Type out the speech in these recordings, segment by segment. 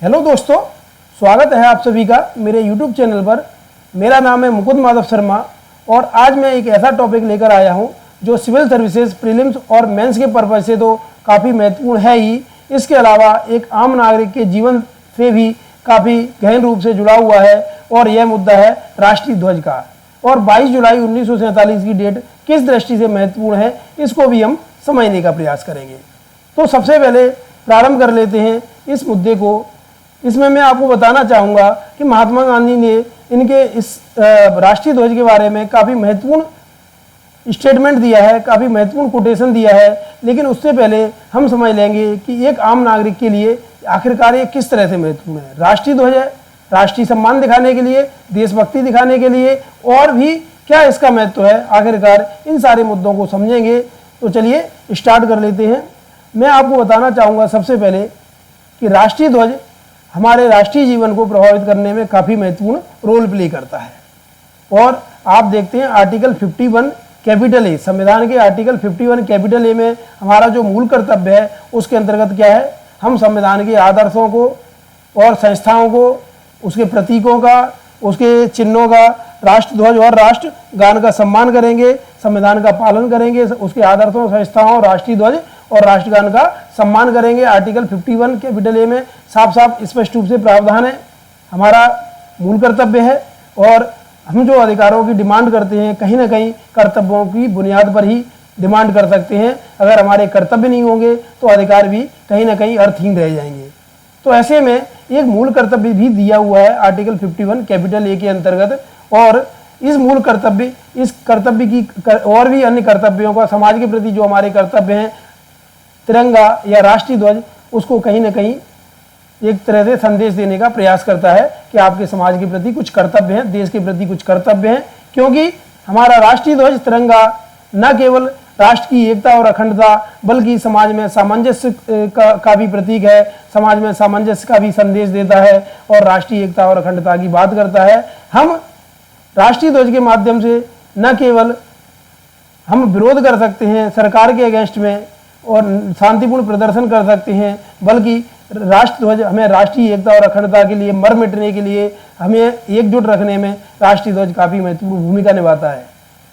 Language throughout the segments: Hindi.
हेलो दोस्तों, स्वागत है आप सभी का मेरे YouTube चैनल पर। मेरा नाम है मुकुंद माधव शर्मा और आज मैं एक ऐसा टॉपिक लेकर आया हूं जो सिविल सर्विसेज प्रीलिम्स और मेंस के पर्पज से तो काफ़ी महत्वपूर्ण है ही, इसके अलावा एक आम नागरिक के जीवन से भी काफ़ी गहन रूप से जुड़ा हुआ है और यह मुद्दा है राष्ट्रीय ध्वज का। और 22 जुलाई 1947 की डेट किस दृष्टि से महत्वपूर्ण है, इसको भी हम समझने का प्रयास करेंगे। तो सबसे पहले प्रारंभ कर लेते हैं इस मुद्दे को। इसमें मैं आपको बताना चाहूँगा कि महात्मा गांधी ने इनके इस राष्ट्रीय ध्वज के बारे में काफ़ी महत्वपूर्ण स्टेटमेंट दिया है, काफ़ी महत्वपूर्ण कोटेशन दिया है। लेकिन उससे पहले हम समझ लेंगे कि एक आम नागरिक के लिए आखिरकार ये किस तरह से महत्वपूर्ण है। राष्ट्रीय ध्वज है राष्ट्रीय सम्मान दिखाने के लिए, देशभक्ति दिखाने के लिए, और भी क्या इसका महत्व है, आखिरकार इन सारे मुद्दों को समझेंगे। तो चलिए स्टार्ट कर लेते हैं। मैं आपको बताना चाहूँगा सबसे पहले कि राष्ट्रीय ध्वज हमारे राष्ट्रीय जीवन को प्रभावित करने में काफ़ी महत्वपूर्ण रोल प्ले करता है। और आप देखते हैं आर्टिकल 51 कैपिटल ए, संविधान के आर्टिकल 51 कैपिटल ए में हमारा जो मूल कर्तव्य है उसके अंतर्गत क्या है, हम संविधान के आदर्शों को और संस्थाओं को, उसके प्रतीकों का, उसके चिन्हों का, राष्ट्रध्वज और राष्ट्रगान का सम्मान करेंगे, संविधान का पालन करेंगे, उसके आदर्शों, संस्थाओं, राष्ट्रीय ध्वज और राष्ट्रगान का सम्मान करेंगे। आर्टिकल 51 कैपिटल ए में साफ साफ स्पष्ट रूप से प्रावधान है, हमारा मूल कर्तव्य है। और हम जो अधिकारों की डिमांड करते हैं, कहीं ना कहीं कर्तव्यों की बुनियाद पर ही डिमांड कर सकते हैं। अगर हमारे कर्तव्य नहीं होंगे तो अधिकार भी कहीं ना कहीं अर्थहीन रह जाएंगे। तो ऐसे में एक मूल कर्तव्य भी दिया हुआ है आर्टिकल 51 कैपिटल ए के अंतर्गत। और इस मूल कर्तव्य, इस कर्तव्य की और भी अन्य कर्तव्यों का, समाज के प्रति जो हमारे कर्तव्य हैं, तिरंगा या राष्ट्रीय ध्वज उसको कहीं ना कहीं एक तरह से संदेश देने का प्रयास करता है कि आपके समाज के प्रति कुछ कर्तव्य हैं, देश के प्रति कुछ कर्तव्य हैं। क्योंकि हमारा राष्ट्रीय ध्वज तिरंगा न केवल राष्ट्र की एकता और अखंडता बल्कि समाज में सामंजस्य का भी प्रतीक है, समाज में सामंजस्य का भी संदेश देता है और राष्ट्रीय एकता और अखंडता की बात करता है। हम राष्ट्रीय ध्वज के माध्यम से न केवल हम विरोध कर सकते हैं सरकार के अगेंस्ट में और शांतिपूर्ण प्रदर्शन कर सकते हैं, बल्कि राष्ट्रध्वज हमें राष्ट्रीय एकता और अखंडता के लिए, मर मिटने के लिए, हमें एकजुट रखने में राष्ट्रीय ध्वज काफ़ी महत्वपूर्ण भूमिका निभाता है।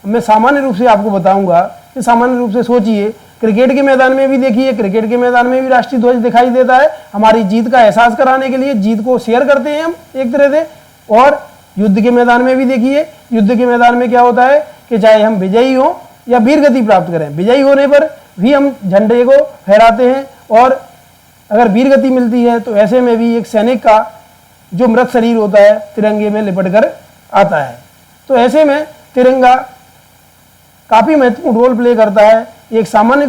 मैं सामान्य रूप से आपको बताऊंगा कि सामान्य रूप से सोचिए, क्रिकेट के मैदान में भी देखिए, क्रिकेट के मैदान में भी राष्ट्रीय ध्वज दिखाई देता है। हमारी जीत का एहसास कराने के लिए, जीत को शेयर करते हैं हम एक तरह से। और युद्ध के मैदान में भी देखिए, युद्ध के मैदान में क्या होता है कि चाहे हम विजयी हों या वीर गति प्राप्त करें, विजयी होने पर भी हम झंडे को फहराते हैं, और अगर वीर गति मिलती है तो ऐसे में भी एक सैनिक का जो मृत शरीर होता है तिरंगे में लिपट कर आता है। तो ऐसे में तिरंगा काफ़ी महत्वपूर्ण रोल प्ले करता है एक सामान्य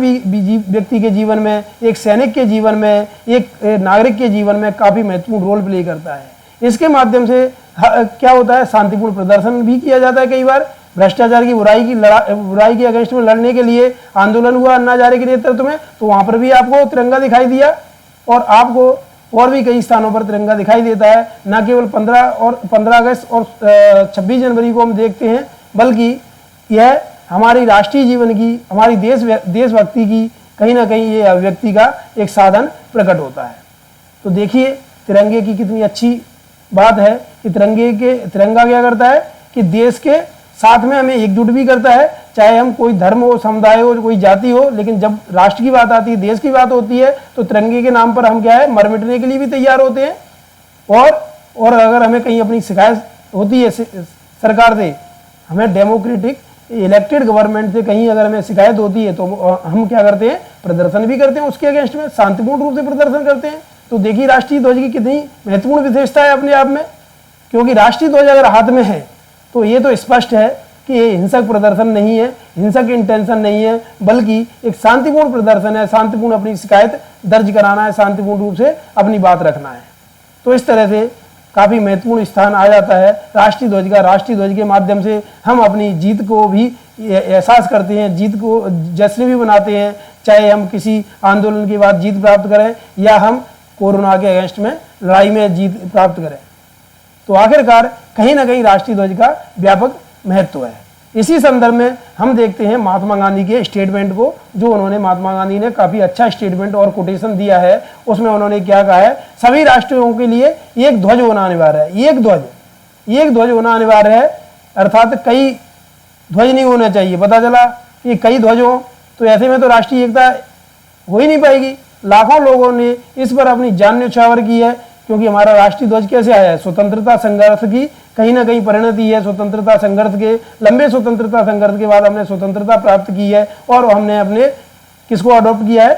व्यक्ति के जीवन में, एक सैनिक के जीवन में, एक नागरिक के जीवन में काफ़ी महत्वपूर्ण रोल प्ले करता है। इसके माध्यम से क्या होता है, शांतिपूर्ण प्रदर्शन भी किया जाता है। कई बार भ्रष्टाचार की बुराई के अगेंस्ट में लड़ने के लिए आंदोलन हुआ अन्ना हजारे के नेतृत्व में, तो वहाँ पर भी आपको तिरंगा दिखाई दिया। और आपको और भी कई स्थानों पर तिरंगा दिखाई देता है। न केवल 15 अगस्त और 26 जनवरी को हम देखते हैं, बल्कि यह हमारी राष्ट्रीय जीवन की, हमारी देशभक्ति की कहीं ना कहीं ये अभिव्यक्ति का एक साधन प्रकट होता है। तो देखिए तिरंगे की कितनी अच्छी बात है कि तिरंगा क्या करता है कि देश के साथ में हमें एकजुट भी करता है। चाहे हम कोई धर्म हो, समुदाय हो, कोई जाति हो, लेकिन जब राष्ट्र की बात आती है, देश की बात होती है, तो तिरंगे के नाम पर हम क्या है, मर मिटने के लिए भी तैयार होते हैं। और अगर हमें कहीं अपनी शिकायत होती है सरकार से, हमें डेमोक्रेटिक इलेक्टेड गवर्नमेंट से कहीं अगर हमें शिकायत होती है, तो हम क्या करते हैं, प्रदर्शन भी करते हैं उसके अगेंस्ट में, शांतिपूर्ण रूप से प्रदर्शन करते हैं। तो देखिए राष्ट्रीय ध्वज की कितनी महत्वपूर्ण विशेषता है अपने आप में। क्योंकि राष्ट्रीय ध्वज अगर हाथ में है तो ये तो स्पष्ट है कि ये हिंसक प्रदर्शन नहीं है, हिंसक इंटेंशन नहीं है, बल्कि एक शांतिपूर्ण प्रदर्शन है, शांतिपूर्ण अपनी शिकायत दर्ज कराना है, शांतिपूर्ण रूप से अपनी बात रखना है। तो इस तरह से काफ़ी महत्वपूर्ण स्थान आ जाता है राष्ट्रीय ध्वज का। राष्ट्रीय ध्वज के माध्यम से हम अपनी जीत को भी एहसास करते हैं, जीत को जश्न भी मनाते हैं, चाहे हम किसी आंदोलन के बाद जीत प्राप्त करें या हम कोरोना के अगेंस्ट में लड़ाई में जीत प्राप्त करें। तो आखिरकार कहीं ना कहीं राष्ट्रीय ध्वज का व्यापक महत्व है। इसी संदर्भ में हम देखते हैं महात्मा गांधी के स्टेटमेंट को, जो उन्होंने, महात्मा गांधी ने काफ़ी अच्छा स्टेटमेंट और कोटेशन दिया है। उसमें उन्होंने क्या कहा है, सभी राष्ट्रों के लिए एक ध्वज होना अनिवार्य है। एक ध्वज होना अनिवार्य है, अर्थात कई ध्वज नहीं होने चाहिए। पता चला कि कई ध्वज हो तो ऐसे में तो राष्ट्रीय एकता हो ही नहीं पाएगी। लाखों लोगों ने इस पर अपनी जान न्यौछावर की है, क्योंकि हमारा राष्ट्रीय ध्वज कैसे आया है, स्वतंत्रता संघर्ष की कहीं ना कहीं परिणति है। स्वतंत्रता संघर्ष के, लंबे स्वतंत्रता संघर्ष के बाद हमने स्वतंत्रता प्राप्त की है और हमने अपने किसको अडॉप्ट किया है,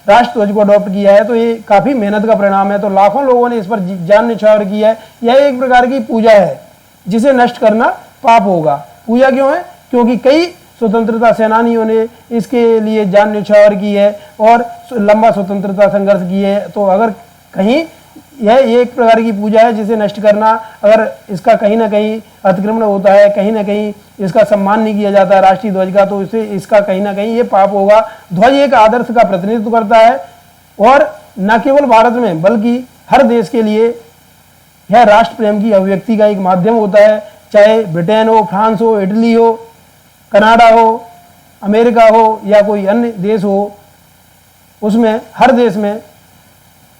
राष्ट्र ध्वज को अडॉप्ट किया है। तो ये काफ़ी मेहनत का परिणाम है। तो लाखों लोगों ने इस पर जान न्यौछावर की है। यह एक प्रकार की पूजा है जिसे नष्ट करना पाप होगा। पूजा क्यों है, क्योंकि कई स्वतंत्रता सेनानियों ने इसके लिए जान न्यौछावर की है और लंबा स्वतंत्रता संघर्ष की है। तो अगर कहीं यह एक प्रकार की पूजा है जिसे नष्ट करना, अगर इसका कहीं ना कहीं अतिक्रमण होता है, कहीं ना कहीं इसका सम्मान नहीं किया जाता है राष्ट्रीय ध्वज का, तो इसे इसका कहीं ना कहीं ये पाप होगा। ध्वज एक आदर्श का प्रतिनिधित्व करता है और न केवल भारत में बल्कि हर देश के लिए यह राष्ट्र प्रेम की अभिव्यक्ति का एक माध्यम होता है। चाहे ब्रिटेन हो, फ्रांस हो, इटली हो, कनाडा हो, अमेरिका हो या कोई अन्य देश हो, उसमें हर देश में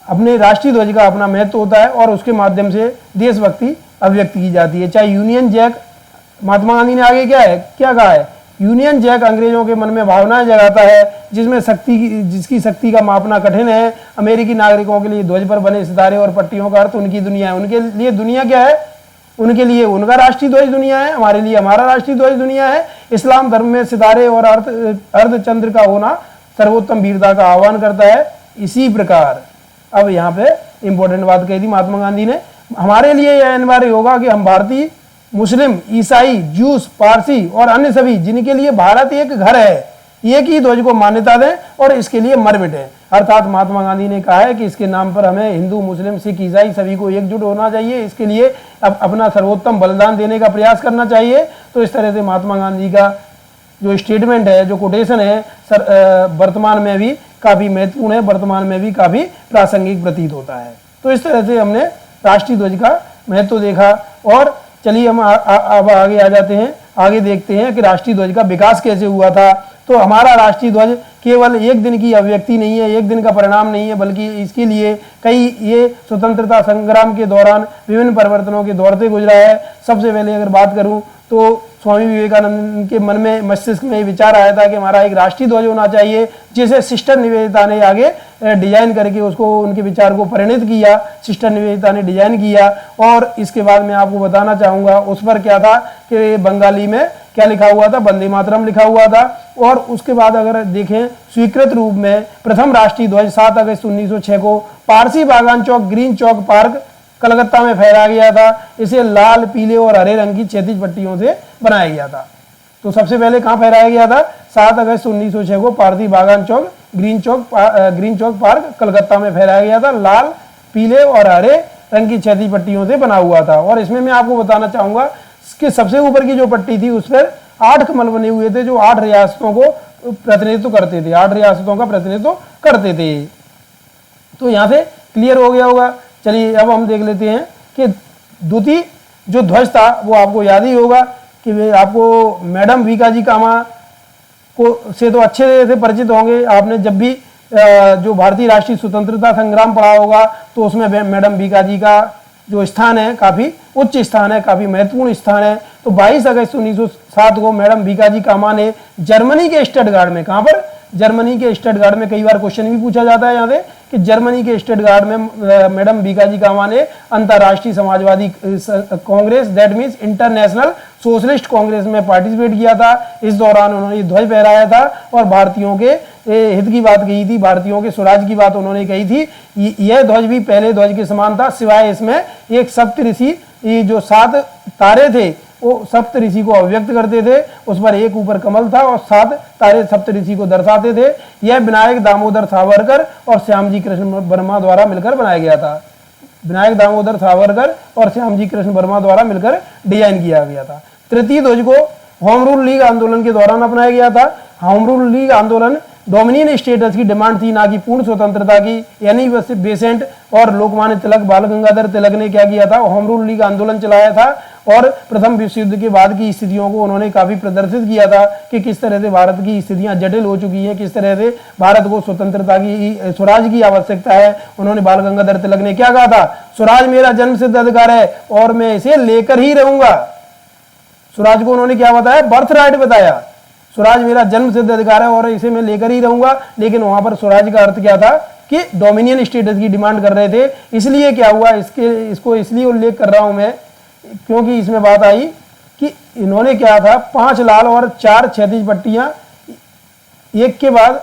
अपने राष्ट्रीय ध्वज का अपना महत्व होता है और उसके माध्यम से देशभक्ति अभिव्यक्त की जाती है। चाहे यूनियन जैक, महात्मा गांधी ने आगे क्या कहा है, यूनियन जैक अंग्रेजों के मन में भावनाएं जगाता है जिसमें जिसकी शक्ति का मापना कठिन है। अमेरिकी नागरिकों के लिए ध्वज पर बने सितारे और पट्टियों का अर्थ उनकी दुनिया है। उनके लिए दुनिया क्या है, उनके लिए उनका राष्ट्रीय ध्वज दुनिया है, हमारे लिए हमारा राष्ट्रीय ध्वज दुनिया है। इस्लाम धर्म में सितारे और अर्धचंद्र का होना सर्वोत्तम वीरता का आह्वान करता है। इसी प्रकार अब यहाँ पे इंपॉर्टेंट बात कही थी महात्मा गांधी ने, हमारे लिए यह अनिवार्य होगा कि हम भारतीय, मुस्लिम, ईसाई, जूस, पारसी और अन्य सभी जिनके लिए भारत एक घर है, एक ही ध्वज को मान्यता दें और इसके लिए मर मिटें। अर्थात महात्मा गांधी ने कहा है कि इसके नाम पर हमें हिंदू, मुस्लिम, सिख, ईसाई सभी को एकजुट होना चाहिए, इसके लिए अपना सर्वोत्तम बलिदान देने का प्रयास करना चाहिए। तो इस तरह से महात्मा गांधी का जो स्टेटमेंट है, जो कोटेशन है, वर्तमान में भी काफ़ी महत्वपूर्ण है, वर्तमान में भी काफ़ी प्रासंगिक प्रतीत होता है। तो इस तरह से हमने राष्ट्रीय ध्वज का महत्व देखा और चलिए हम अब आगे आ जाते हैं। आगे देखते हैं कि राष्ट्रीय ध्वज का विकास कैसे हुआ था। तो हमारा राष्ट्रीय ध्वज केवल एक दिन की अभिव्यक्ति नहीं है, एक दिन का परिणाम नहीं है, बल्कि इसके लिए कई ये स्वतंत्रता संग्राम के दौरान विभिन्न परिवर्तनों के दौर से गुजरा है। सबसे पहले अगर बात करूं तो स्वामी विवेकानंद के मन में, मस्तिष्क में विचार आया था कि हमारा एक राष्ट्रीय ध्वज होना चाहिए, जिसे सिस्टर निवेदिता ने आगे डिजाइन करके उसको, उनके विचार को परिणत किया। सिस्टर निवेदिता ने डिजाइन किया और इसके बाद मैं आपको बताना चाहूँगा उस पर क्या था कि बंगाली में क्या लिखा हुआ था, वंदे मातरम लिखा हुआ था। और उसके बाद अगर देखें स्वीकृत रूप में प्रथम राष्ट्रीय ध्वज 7 अगस्त 1906 को पारसी बागान चौक, ग्रीन चौक पार्क, कलकत्ता में फहराया गया था। इसे लाल, पीले और हरे रंग की क्षैतिज पट्टियों से बनाया गया था। तो सबसे पहले कहाँ फहराया गया था, 7 अगस्त 1906 को पारसी बागान चौक, ग्रीन चौक पार्क, कलकत्ता में फहराया गया था। लाल, पीले और हरे रंग की क्षैतिज पट्टियों से बना हुआ था। और इसमें मैं आपको बताना चाहूंगा कि सबसे ऊपर की जो पट्टी थी उस पर 8 कमल बने हुए थे जो 8 रियासतों को प्रतिनिधित्व करते थे, 8 रियासतों का प्रतिनिधित्व करते थे। तो यहाँ से क्लियर हो गया होगा। चलिए अब हम देख लेते हैं कि द्वितीय जो ध्वज था वो आपको याद ही होगा कि आपको मैडम भीकाजी कामा को से तो अच्छे से परिचित होंगे। आपने जब भी जो भारतीय राष्ट्रीय स्वतंत्रता संग्राम पढ़ा होगा तो उसमें मैडम भीकाजी का जो स्थान है काफ़ी उच्च स्थान है, काफ़ी महत्वपूर्ण स्थान है। तो 22 अगस्त 1907 को मैडम भीकाजी कामा ने जर्मनी के स्टटगार्ड में, कहाँ पर, जर्मनी के स्टटगार्ड में, कई बार क्वेश्चन भी पूछा जाता है यहाँ से कि जर्मनी के स्टटगार्ड में मैडम भीकाजी कामा ने अंतर्राष्ट्रीय Samajwadi Congress, that means international socialist Congress में पार्टिसिपेट किया था। इस दौरान उन्होंने ध्वज फहराया था और भारतीयों के हित की बात कही थी, भारतीयों के स्वराज की बात उन्होंने कही थी। यह ध्वज भी पहले ध्वज के समान था, सिवाय इसमें एक सप्तऋषि, जो 7 तारे थे वो सप्तऋषि को अभिव्यक्त करते थे। उस पर एक ऊपर कमल था और 7 तारे सप्तऋषि को दर्शाते थे। यह विनायक दामोदर सावरकर और श्यामजी कृष्ण वर्मा द्वारा मिलकर बनाया गया था। विनायक दामोदर सावरकर और श्यामजी कृष्ण वर्मा द्वारा मिलकर डिजाइन किया गया था। तृतीय ध्वज को होम रूल लीग आंदोलन के दौरान अपनाया गया था। होम रूल लीग आंदोलन डोमिनियन स्टेटस की डिमांड थी, ना कि पूर्ण स्वतंत्रता की। यानी बेसेंट और लोकमान्य तिलक, बाल गंगाधर तिलक ने क्या किया था, होम रूल लीग आंदोलन चलाया था और प्रथम विश्व युद्ध के बाद की स्थितियों को उन्होंने काफी प्रदर्शित किया था कि किस तरह से भारत की स्थितियां जटिल हो चुकी हैं, किस तरह से भारत को स्वतंत्रता की, स्वराज की आवश्यकता है। उन्होंने बाल गंगाधर तिलक ने क्या कहा था, स्वराज मेरा जन्म सिद्ध अधिकार है और मैं इसे लेकर ही रहूंगा। स्वराज को उन्होंने क्या बताया, बर्थ राइट बताया। स्वराज मेरा जन्म सिद्ध अधिकार है और इसे मैं लेकर ही रहूंगा। लेकिन वहां पर स्वराज का अर्थ क्या था कि डोमिनियन स्टेटस की डिमांड कर रहे थे। इसलिए क्या हुआ, इसको इसलिए उल्लेख कर रहा हूं मैं क्योंकि इसमें बात आई कि इन्होंने क्या था, 5 लाल और 4 क्षैतिज पट्टियां एक के बाद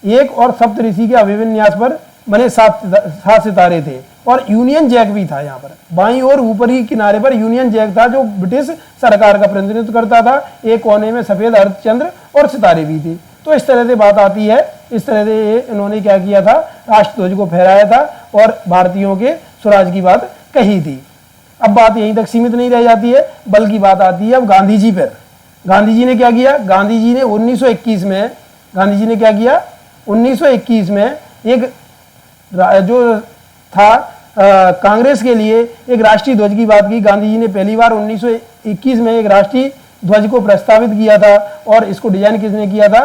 एक और सप्तऋषि के अभिविन्यास पर बने 7 सितारे थे और यूनियन जैक भी था। यहाँ पर बाईं और ऊपरी किनारे पर यूनियन जैक था जो ब्रिटिश सरकार का प्रतिनिधित्व करता था। एक कोने में सफेद अर्धचंद्र और सितारे भी थे। तो इस तरह से बात आती है, इस तरह से इन्होंने क्या किया था, राष्ट्रध्वज को फहराया था और भारतीयों के स्वराज की बात कही थी। अब बात यहीं तक सीमित नहीं रह जाती है, बल्कि बात आती है अब गांधी जी पर। गांधी जी ने क्या किया, गांधी जी ने 1921 में, गांधी जी ने क्या किया, 1921 में एक जो था कांग्रेस के लिए एक राष्ट्रीय ध्वज की बात की। गांधी जी ने पहली बार 1921 में एक राष्ट्रीय ध्वज को प्रस्तावित किया था और इसको डिजाइन किसने किया था,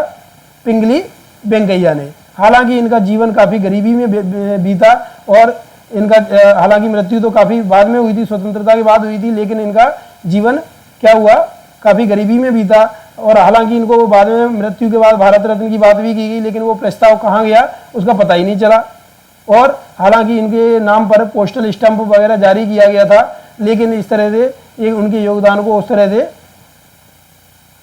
पिंगली वेंकैया ने। हालांकि इनका जीवन काफी गरीबी में बीता और इनका हालांकि मृत्यु तो काफी बाद में हुई थी, स्वतंत्रता के बाद हुई थी, लेकिन इनका जीवन क्या हुआ, काफी गरीबी में बीता। और हालांकि इनको बाद में मृत्यु के बाद भारत रत्न की बात भी की गई, लेकिन वो प्रस्ताव कहाँ गया उसका पता ही नहीं चला। और हालांकि इनके नाम पर पोस्टल स्टैंप वगैरह जारी किया गया था, लेकिन इस तरह से उनके योगदान को उस तरह से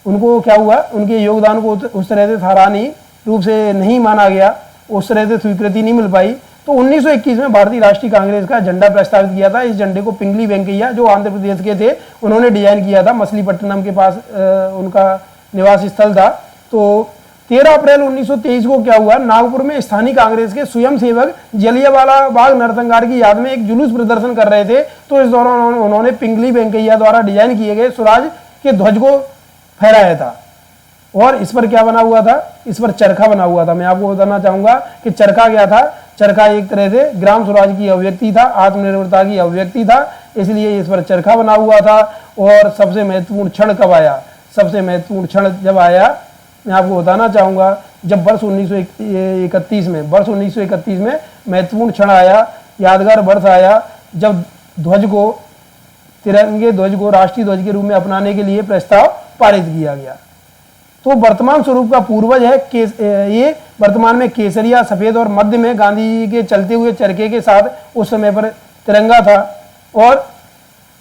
उनको क्या हुआ, उनके योगदान को उस तरह से सराहनीय रूप से नहीं माना गया, उस तरह से स्वीकृति नहीं मिल पाई। तो 1921 में भारतीय राष्ट्रीय कांग्रेस का झंडा प्रस्तावित किया था। इस झंडे को पिंगली वेंकैया जो आंध्र प्रदेश के थे उन्होंने डिजाइन किया था। मछलीपट्टनम के पास उनका निवास स्थल था। तो 13 अप्रैल 1923 को क्या हुआ, नागपुर में स्थानीय कांग्रेस के स्वयंसेवक जलियांवाला बाग नरसंहार की याद में एक जुलूस प्रदर्शन कर रहे थे। तो इस दौरान उन्होंने पिंगली वेंकैया द्वारा डिजाइन किए गए स्वराज के ध्वज को फहराया था। और इस पर क्या बना हुआ था, इस पर चरखा बना हुआ था। मैं आपको बताना चाहूंगा कि चरखा क्या था। चरखा एक तरह से ग्राम स्वराज की अभिव्यक्ति था, आत्मनिर्भरता की अभिव्यक्ति था, इसलिए इस पर चरखा बना हुआ था। और सबसे महत्वपूर्ण क्षण कब आया, सबसे महत्वपूर्ण क्षण जब आया, मैं आपको बताना चाहूंगा, जब वर्ष 1931 में महत्वपूर्ण क्षण आया, यादगार वर्ष आया, जब ध्वज को, तिरंगे ध्वज को राष्ट्रीय ध्वज के रूप में अपनाने के लिए प्रस्ताव पारित किया गया। तो वर्तमान स्वरूप का पूर्वज है ये वर्तमान में केसरिया सफेद और मध्य में गांधी जी के चलते हुए चरखे के साथ उस समय पर तिरंगा था और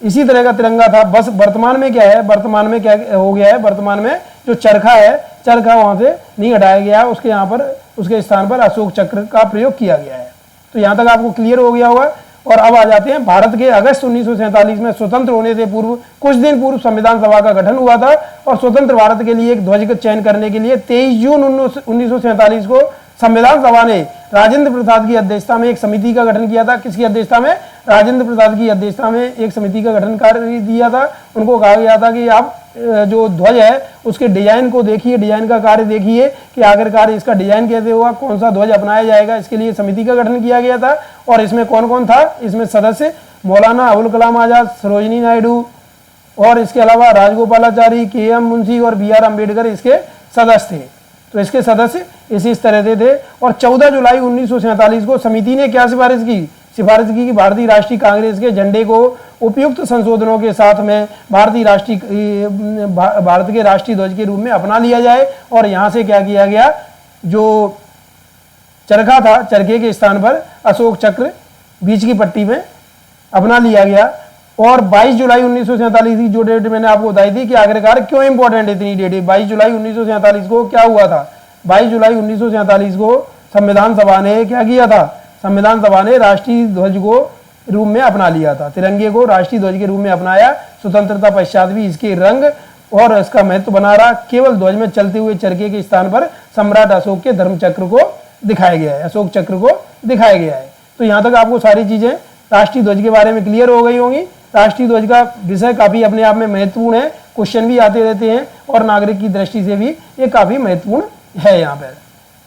इसी तरह का तिरंगा था। बस वर्तमान में क्या है, वर्तमान में क्या हो गया है, वर्तमान में जो चरखा है, चरखा वहां से नहीं हटाया गया है, उसके यहाँ पर उसके स्थान पर अशोक चक्र का प्रयोग किया गया है। तो यहाँ तक आपको क्लियर हो गया होगा। और अब आ जाते हैं भारत के अगस्त 1947 में स्वतंत्र होने से पूर्व कुछ दिन पूर्व संविधान सभा का गठन हुआ था और स्वतंत्र भारत के लिए एक ध्वज का चयन करने के लिए 23 जून 1947 को संविधान सभा ने राजेंद्र प्रसाद की अध्यक्षता में एक समिति का गठन किया था। किसकी अध्यक्षता में, राजेंद्र प्रसाद की अध्यक्षता में एक समिति का गठन कर दिया था। उनको कहा गया था कि आप जो ध्वज है उसके डिजाइन को देखिए, डिजाइन का कार्य देखिए कि आखिरकार इसका डिजाइन कैसे होगा, कौन सा ध्वज अपनाया जाएगा। इसके लिए समिति का गठन किया गया था और इसमें कौन कौन था, इसमें सदस्य मौलाना अबुल कलाम आजाद, सरोजिनी नायडू और इसके अलावा राजगोपालाचारी, के.एम. मुंशी और बी.आर. अम्बेडकर इसके सदस्य थे। तो इसके सदस्य इस तरह से थे। और 14 जुलाई 1947 को समिति ने क्या सिफारिश की कि भारतीय राष्ट्रीय कांग्रेस के झंडे को उपयुक्त संशोधनों के साथ में भारत के राष्ट्रीय ध्वज के रूप में अपना लिया जाए। और यहाँ से क्या किया गया, जो चरखा था, चरखे के स्थान पर अशोक चक्र बीच की पट्टी में अपना लिया गया। और 22 जुलाई 1947 की जो डेट मैंने आपको बताई थी कि आखिरकार क्यों इंपॉर्टेंट इतनी डेट है, 22 जुलाई 1947 को क्या हुआ था, 22 जुलाई 1947 को संविधान सभा ने क्या किया था, संविधान सभा ने राष्ट्रीय ध्वज को रूप में अपना लिया था, तिरंगे को राष्ट्रीय ध्वज के रूप में अपनाया। स्वतंत्रता पश्चात भी इसके रंग और इसका महत्व बना रहा। केवल ध्वज में चलते हुए चरखे के स्थान पर सम्राट अशोक के धर्म चक्र को दिखाया गया है, अशोक चक्र को दिखाया गया है। तो यहाँ तक आपको सारी चीजें राष्ट्रीय ध्वज के बारे में क्लियर हो गई होंगी। राष्ट्रीय ध्वज का विषय काफी अपने आप में महत्वपूर्ण है, क्वेश्चन भी आते रहते हैं और नागरिक की दृष्टि से भी ये काफी महत्वपूर्ण है यहाँ पर।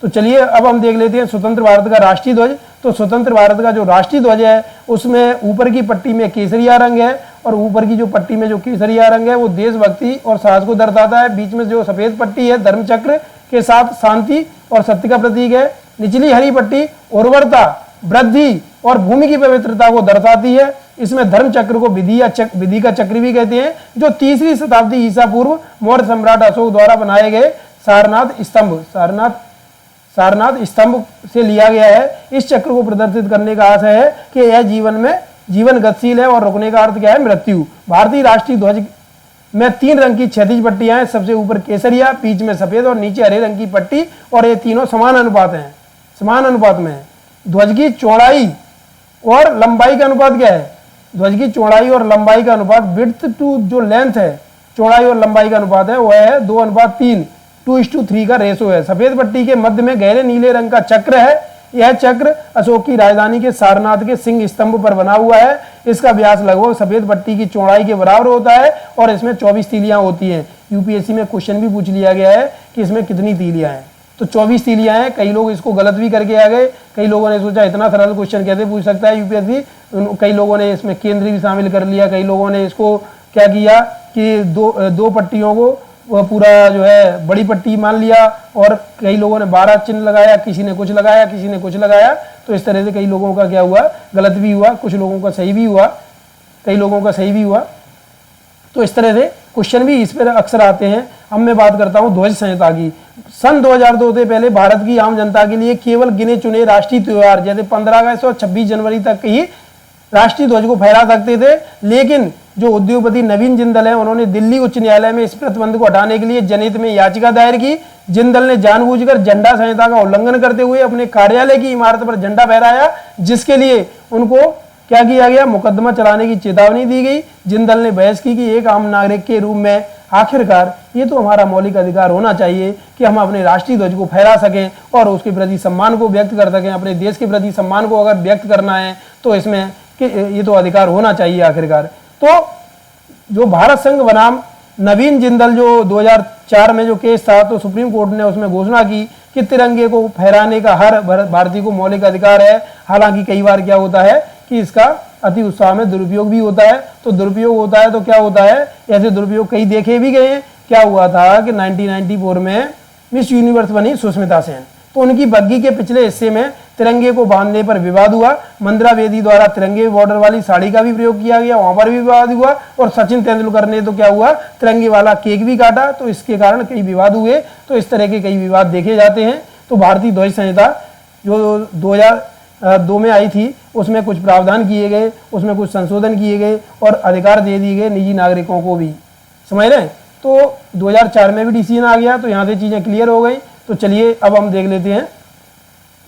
तो चलिए अब हम देख लेते हैं स्वतंत्र भारत का राष्ट्रीय ध्वज। तो स्वतंत्र भारत का जो राष्ट्रीय ध्वज है उसमें ऊपर की पट्टी में केसरिया रंग है और ऊपर की जो पट्टी में जो केसरिया रंग है वो देशभक्ति और साहस को दर्शाता है। बीच में जो सफेद पट्टी है धर्मचक्र के साथ शांति और सत्य का प्रतीक है। निचली हरी पट्टी उर्वरता, वृद्धि और भूमि की पवित्रता को दर्शाती है। इसमें धर्म चक्र को विधि का चक्र भी कहते हैं, जो 3री शताब्दी ईसा पूर्व मौर्य सम्राट अशोक द्वारा बनाए गए सारनाथ स्तंभ से लिया गया है। इस चक्र को प्रदर्शित करने का आशय है कि यह जीवन गतिशील है और रुकने का अर्थ क्या है, मृत्यु। भारतीय राष्ट्रीय ध्वज में 3 रंग की क्षैतिज पट्टियां हैं, सबसे ऊपर केसरिया, बीच में सफेद और नीचे हरे रंग की पट्टी, और ये तीनों समान अनुपात में है। ध्वज की चौड़ाई और लंबाई का अनुपात क्या है, ध्वज की चौड़ाई और लंबाई का अनुपात विड्थ टू जो लेंथ है, चौड़ाई और लंबाई का अनुपात है वह है 2:3, 2:3 का रेशो है। सफेद पट्टी के मध्य में गहरे नीले रंग का चक्र है। यह चक्र अशोक की राजधानी के सारनाथ के सिंह स्तंभ पर बना हुआ है। इसका व्यास लगभग सफेद पट्टी की चौड़ाई के बराबर होता है और इसमें 24 तीलियां होती हैं। यूपीएससी में क्वेश्चन भी पूछ लिया गया है कि इसमें कितनी तीलियां हैं, तो 24 तीलियां हैं। कई लोग इसको गलत भी करके आ गए, कई लोगों ने सोचा इतना सरल क्वेश्चन कैसे पूछ सकता है यूपीएससी। कई लोगों ने इसमें केंद्र भी शामिल कर लिया, कई लोगों ने इसको क्या किया कि दो पट्टियों को वह पूरा जो है बड़ी पट्टी मान लिया, और कई लोगों ने 12 चिन्ह लगाया, किसी ने कुछ लगाया। तो इस तरह से कई लोगों का क्या हुआ, गलत भी हुआ, कुछ लोगों का सही भी हुआ, कई लोगों का सही भी हुआ। तो इस तरह से क्वेश्चन भी इस पर अक्सर आते हैं। अब मैं बात करता हूं ध्वज संहिता की। सन 2002 से पहले भारत की आम जनता के लिए केवल गिने चुने राष्ट्रीय त्योहार जैसे 15 अगस्त और 26 जनवरी तक ही राष्ट्रीय ध्वज को फहरा सकते थे, लेकिन जो उद्योगपति नवीन जिंदल है उन्होंने दिल्ली उच्च न्यायालय में इस प्रतिबंध को हटाने के लिए जनहित में याचिका दायर की। जिंदल ने जानबूझकर झंडा संहिता का उल्लंघन करते हुए अपने कार्यालय की इमारत पर झंडा फहराया, जिसके लिए उनको क्या किया गया, मुकदमा चलाने की चेतावनी दी गई। जिंदल ने बहस की कि एक आम नागरिक के रूप में आखिरकार ये तो हमारा मौलिक अधिकार होना चाहिए कि हम अपने राष्ट्रीय ध्वज को फहरा सकें और उसके प्रति सम्मान को व्यक्त कर सकें। अपने देश के प्रति सम्मान को अगर व्यक्त करना है तो इसमें कि ये तो अधिकार होना चाहिए आखिरकार। तो जो भारत संघ बनाम नवीन जिंदल जो 2004 में जो केस था, तो सुप्रीम कोर्ट ने उसमें घोषणा की कि तिरंगे को फहराने का हर भारतीय को मौलिक अधिकार है। हालांकि कई बार क्या होता है कि इसका अति उत्साह में दुरुपयोग भी होता है। तो दुरुपयोग होता है तो क्या होता है, ऐसे दुरुपयोग कई देखे भी गए हैं। क्या हुआ था कि 1994 में मिस यूनिवर्स बनी सुष्मिता सेन, तो उनकी बग्गी के पिछले हिस्से में तिरंगे को बांधने पर विवाद हुआ। मंदिरा बेदी द्वारा तिरंगे बॉर्डर वाली साड़ी का भी प्रयोग किया गया, वहां पर भी विवाद हुआ। और सचिन तेंदुलकर ने तो क्या हुआ, तिरंगे वाला केक भी काटा, तो इसके कारण कई विवाद हुए। तो इस तरह के कई विवाद देखे जाते हैं। तो भारतीय ध्वज संहिता जो 2002 में आई थी उसमें कुछ प्रावधान किए गए, उसमें कुछ संशोधन किए गए और अधिकार दे दिए गए निजी नागरिकों को भी, समझ रहे हैं। तो 2004 में भी डिसीजन आ गया, तो यहाँ से चीज़ें क्लियर हो गई। तो चलिए अब हम देख लेते हैं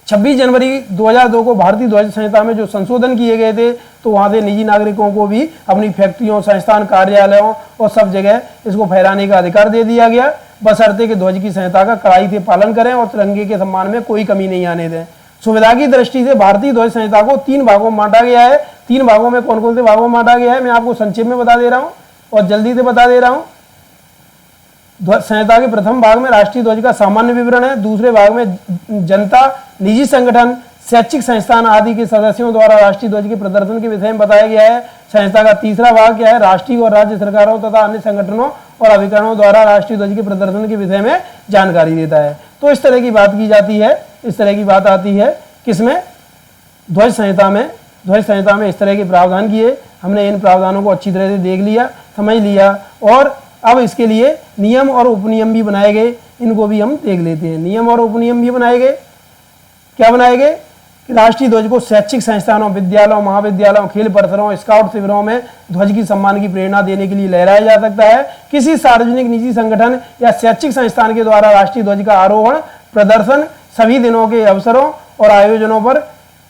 26 जनवरी 2002 को भारतीय ध्वज संहिता में जो संशोधन किए गए थे, तो वहाँ से निजी नागरिकों को भी अपनी फैक्ट्रियों, संस्थान, कार्यालयों और सब जगह इसको फहराने का अधिकार दे दिया गया, बशर्ते कि ध्वज की संहिता का कड़ाई से पालन करें और तिरंगे के सम्मान में कोई कमी नहीं आने दें। सुविधा की दृष्टि से भारतीय ध्वज संहिता को 3 भागों में बांटा गया है। 3 भागों में कौन कौन से भागों में बांटा गया है मैं आपको संक्षेप में बता दे रहा हूँ और जल्दी से बता दे रहा हूँ। ध्वज संहिता के प्रथम भाग में राष्ट्रीय ध्वज का सामान्य विवरण है। दूसरे भाग में जनता, निजी संगठन, शैक्षिक संस्थान आदि के सदस्यों द्वारा राष्ट्रीय ध्वज के प्रदर्शन के विषय में बताया गया है। संहिता का तीसरा भाग क्या है, राष्ट्रीय और राज्य सरकारों तथा अन्य संगठनों और अभिकरणों द्वारा राष्ट्रीय ध्वज के प्रदर्शन के विषय में जानकारी देता है। तो इस तरह की बात की जाती है, इस तरह की बात आती है किसमें, ध्वज संहिता में। ध्वज संहिता में इस तरह के प्रावधान किए। हमने इन प्रावधानों को अच्छी तरह से देख लिया, समझ लिया, और अब इसके लिए नियम और उपनियम भी बनाए गए। इनको भी हम देख लेते हैं। नियम और उपनियम भी बनाए गए। क्या बनाए गए कि राष्ट्रीय ध्वज को शैक्षिक संस्थानों, विद्यालयों, महाविद्यालयों, खेल परिसरों, स्काउट शिविरों में ध्वज की सम्मान की प्रेरणा देने के लिए लहराया जा सकता है। किसी सार्वजनिक, निजी संगठन या शैक्षिक संस्थान के द्वारा राष्ट्रीय ध्वज का आरोहण, प्रदर्शन सभी दिनों के अवसरों और आयोजनों पर,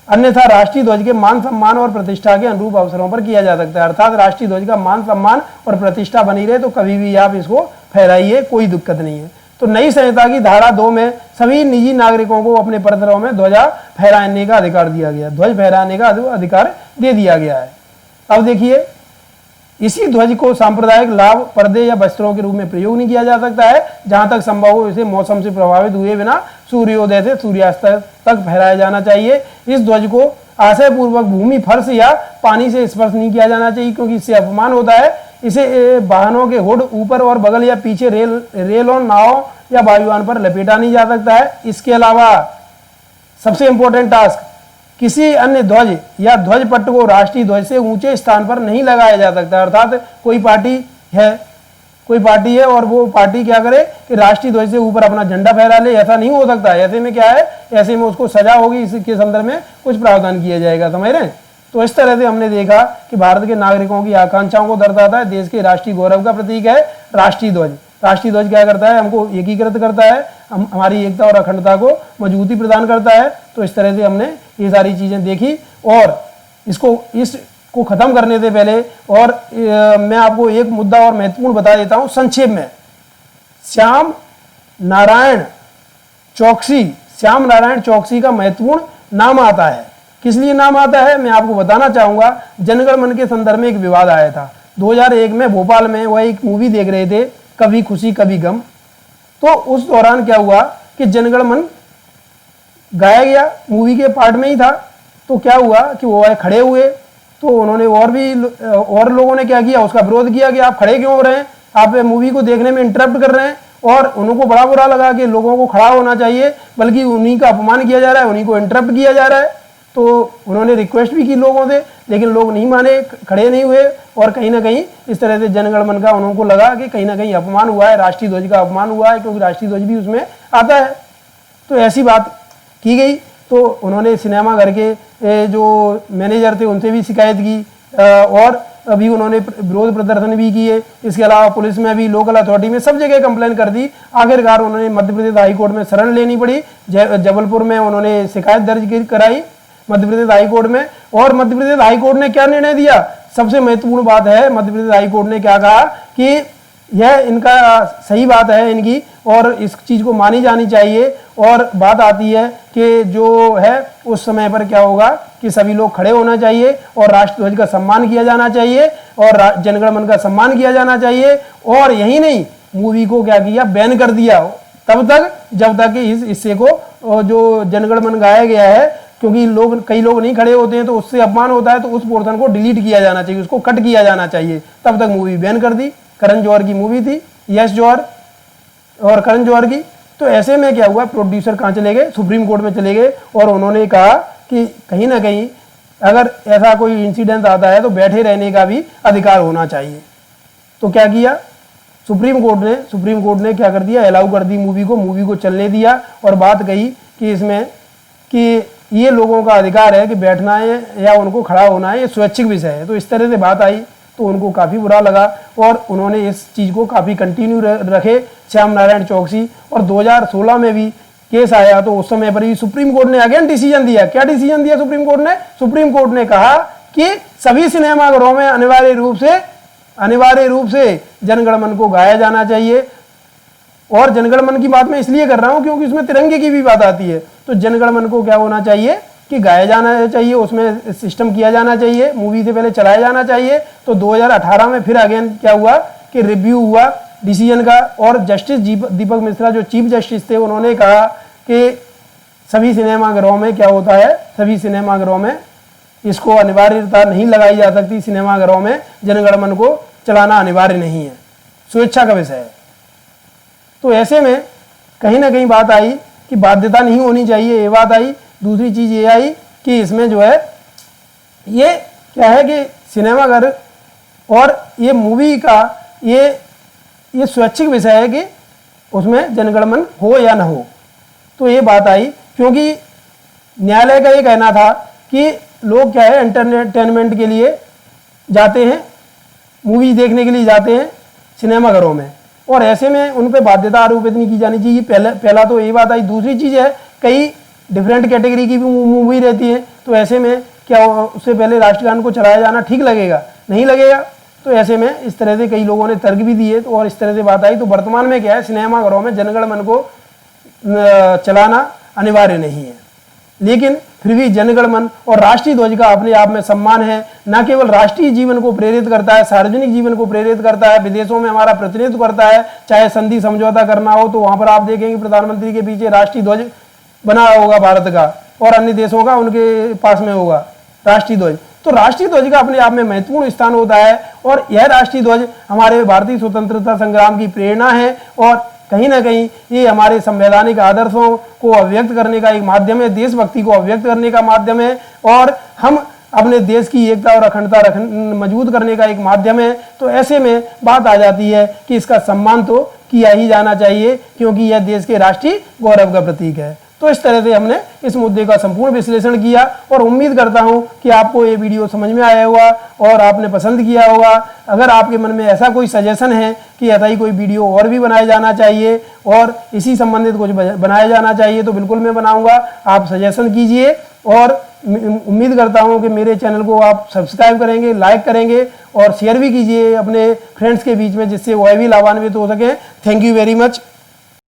अन्यथा राष्ट्रीय ध्वज के मान सम्मान और प्रतिष्ठा के अनुरूप अवसरों पर किया जा सकता है। अर्थात राष्ट्रीय ध्वज का मान सम्मान और प्रतिष्ठा बनी रहे तो कभी भी आप इसको फहराइए, कोई दिक्कत नहीं है। तो नई संहिता की धारा 2 में सभी निजी नागरिकों को अपने परिसरों में ध्वजा फहराने का अधिकार दिया गया, ध्वज फहराने का अधिकार दे दिया गया है। अब देखिए इसी ध्वज को सांप्रदायिक लाभ, पर्दे या वस्त्रों के रूप में प्रयोग नहीं किया जा सकता है। जहां तक संभव हो इसे मौसम से प्रभावित हुए बिना सूर्योदय से सूर्यास्त तक फहराया जाना चाहिए। इस ध्वज को आशय पूर्वक भूमि, फर्श या पानी से स्पर्श नहीं किया जाना चाहिए, क्योंकि इससे अपमान होता है। इसे वाहनों के हुड, ऊपर और बगल या पीछे, रेल और नाव या वायुयान पर लपेटा नहीं जा सकता है। इसके अलावा सबसे इंपॉर्टेंट टास्क, किसी अन्य ध्वज या ध्वज पट्ट को राष्ट्रीय ध्वज से ऊंचे स्थान पर नहीं लगाया जा सकता। अर्थात कोई पार्टी है और वो पार्टी क्या करे कि राष्ट्रीय ध्वज से ऊपर अपना झंडा फहरा ले, ऐसा नहीं हो सकता। ऐसे में क्या है, ऐसे में उसको सजा होगी, इसके संदर्भ में कुछ प्रावधान किया जाएगा, समझ रहे हैं। तो इस तरह से हमने देखा कि भारत के नागरिकों की आकांक्षाओं को दर्शाता है, देश के राष्ट्रीय गौरव का प्रतीक है राष्ट्रीय ध्वज। राष्ट्रीय ध्वज क्या करता है, हमको एकीकृत करता है, हमारी एकता और अखंडता को मजबूती प्रदान करता है। तो इस तरह से हमने ये सारी चीजें देखी, और इसको खत्म करने से पहले मैं आपको एक मुद्दा और महत्वपूर्ण बता देता हूं संक्षेप में। श्याम नारायण चौकसी का महत्वपूर्ण नाम आता है। किस लिए नाम आता है, मैं आपको बताना चाहूंगा। जनगण मन के संदर्भ में एक विवाद आया था 2001 में भोपाल में। वह एक मूवी देख रहे थे, कभी खुशी कभी गम। तो उस दौरान क्या हुआ कि जनगण मन गाया गया, मूवी के पार्ट में ही था। तो क्या हुआ कि वो खड़े हुए, तो उन्होंने और लोगों ने क्या किया, उसका विरोध किया कि आप खड़े क्यों हो रहे हैं, आप मूवी को देखने में इंटरप्ट कर रहे हैं। और उनको बड़ा बुरा लगा कि लोगों को खड़ा होना चाहिए, बल्कि उन्हीं का अपमान किया जा रहा है, उन्हीं को इंटरप्ट किया जा रहा है। तो उन्होंने रिक्वेस्ट भी की लोगों से, लेकिन लोग नहीं माने, खड़े नहीं हुए। और कहीं ना कहीं इस तरह से जनगण मन का उनको लगा कि कहीं ना कहीं अपमान हुआ है, राष्ट्रीय ध्वज का अपमान हुआ है, क्योंकि राष्ट्रीय ध्वज भी उसमें आता है। तो ऐसी बात की गई। तो उन्होंने सिनेमाघर के जो मैनेजर थे उनसे भी शिकायत की, और अभी उन्होंने विरोध प्रदर्शन भी किए। इसके अलावा पुलिस में भी, लोकल अथॉरिटी में, सब जगह कंप्लेन कर दी। आखिरकार उन्होंने मध्य प्रदेश हाईकोर्ट में शरण लेनी पड़ी। जबलपुर में उन्होंने शिकायत दर्ज कराई मध्य प्रदेश हाईकोर्ट में। और मध्य प्रदेश हाईकोर्ट ने क्या निर्णय दिया, सबसे महत्वपूर्ण बात है, मध्य प्रदेश हाईकोर्ट ने क्या कहा कि यह इनका सही बात है इनकी, और इस चीज को मानी जानी चाहिए। और बात आती है कि जो है उस समय पर क्या होगा कि सभी लोग खड़े होना चाहिए, और राष्ट्र ध्वज का सम्मान किया जाना चाहिए, और जनगण मन का सम्मान किया जाना चाहिए। और यही नहीं, मूवी को क्या किया, बैन कर दिया तब तक जब तक कि इस हिस्से को जो जनगण मन गाया गया है, क्योंकि कई लोग नहीं खड़े होते हैं तो उससे अपमान होता है, तो उस पोर्शन को डिलीट किया जाना चाहिए, उसको कट किया जाना चाहिए। तब तक मूवी बैन कर दी। करण जौहर की मूवी थी, यश जौहर और करण जौहर की। तो ऐसे में क्या हुआ, प्रोड्यूसर कहाँ चले गए, सुप्रीम कोर्ट में चले गए, और उन्होंने कहा कि कहीं ना कहीं अगर ऐसा कोई इंसिडेंट आता है तो बैठे रहने का भी अधिकार होना चाहिए। तो क्या किया सुप्रीम कोर्ट ने क्या कर दिया, अलाउ कर दी मूवी को चलने दिया, और बात कही कि इसमें कि ये लोगों का अधिकार है कि बैठना है या उनको खड़ा होना है, ये स्वैच्छिक विषय है। तो इस तरह से बात आई, तो उनको काफ़ी बुरा लगा, और उन्होंने इस चीज़ को काफ़ी कंटिन्यू रखे, श्याम नारायण चौकसी। और 2016 में भी केस आया, तो उस समय पर भी सुप्रीम कोर्ट ने अगेन डिसीजन दिया। क्या डिसीजन दिया सुप्रीम कोर्ट ने? सुप्रीम कोर्ट ने कहा कि सभी सिनेमाघरों में अनिवार्य रूप से जनगण मन को गाया जाना चाहिए। और जनगण मन की बात मैं इसलिए कर रहा हूं क्योंकि उसमें तिरंगे की भी बात आती है। तो जनगण मन को क्या होना चाहिए कि गाया जाना चाहिए, उसमें सिस्टम किया जाना चाहिए, मूवी से पहले चलाया जाना चाहिए। तो 2018 में फिर अगेन क्या हुआ कि रिव्यू हुआ डिसीजन का, और जस्टिस दीपक मिश्रा जो चीफ जस्टिस थे, उन्होंने कहा कि सभी सिनेमाघरों में क्या होता है, सभी सिनेमाघरों में इसको अनिवार्यता नहीं लगाई जा सकती। सिनेमाघरों में जनगण मन को चलाना अनिवार्य नहीं है, स्वेच्छा का विषय है। तो ऐसे में कहीं ना कहीं बात आई कि बाध्यता नहीं होनी चाहिए, ये बात आई। दूसरी चीज ये आई कि इसमें जो है ये क्या है कि सिनेमाघर और ये मूवी का ये स्वैच्छिक विषय है कि उसमें जनगण मन हो या ना हो। तो ये बात आई क्योंकि न्यायालय का ये कहना था कि लोग क्या है एंटरटेनमेंट के लिए जाते हैं, मूवी देखने के लिए जाते हैं सिनेमाघरों में, और ऐसे में उन पर बाध्यता आरोपित नहीं की जानी चाहिए। पहला तो ये बात आई। दूसरी चीज़ है कई डिफरेंट कैटेगरी की भी मूवी रहती है, तो ऐसे में क्या उससे पहले राष्ट्रगान को चलाया जाना ठीक लगेगा? नहीं लगेगा। तो ऐसे में इस तरह से कई लोगों ने तर्क भी दिए, तो और इस तरह से बात आई। तो वर्तमान में क्या है, सिनेमाघरों में जनगण मन को चलाना अनिवार्य नहीं है, लेकिन फिर भी जनगण मन और राष्ट्रीय ध्वज का अपने आप में सम्मान है। न केवल राष्ट्रीय जीवन को प्रेरित करता है, सार्वजनिक जीवन को प्रेरित करता है, विदेशों में हमारा प्रतिनिधित्व करता है। चाहे संधि समझौता करना हो तो वहां पर आप देखेंगे प्रधानमंत्री के पीछे राष्ट्रीय ध्वज बना होगा भारत का, और अन्य देशों का उनके पास में होगा राष्ट्रीय ध्वज। तो राष्ट्रीय ध्वज का अपने आप में महत्वपूर्ण स्थान होता है, और यह राष्ट्रीय ध्वज हमारे भारतीय स्वतंत्रता संग्राम की प्रेरणा है, और कहीं ना कहीं ये हमारे संवैधानिक आदर्शों को अभिव्यक्त करने का एक माध्यम है, देशभक्ति को अभिव्यक्त करने का माध्यम है, और हम अपने देश की एकता और अखंडता मजबूत करने का एक माध्यम है। तो ऐसे में बात आ जाती है कि इसका सम्मान तो किया ही जाना चाहिए, क्योंकि यह देश के राष्ट्रीय गौरव का प्रतीक है। तो इस तरह से हमने इस मुद्दे का संपूर्ण विश्लेषण किया, और उम्मीद करता हूं कि आपको ये वीडियो समझ में आया होगा और आपने पसंद किया होगा। अगर आपके मन में ऐसा कोई सजेशन है कि ऐसा ही कोई वीडियो और भी बनाया जाना चाहिए और इसी संबंधित कुछ बनाया जाना चाहिए, तो बिल्कुल मैं बनाऊंगा। आप सजेशन कीजिए, और उम्मीद करता हूं कि मेरे चैनल को आप सब्सक्राइब करेंगे, लाइक करेंगे और शेयर भी कीजिए अपने फ्रेंड्स के बीच में, जिससे वह भी लाभान्वित हो सके। Thank you very much.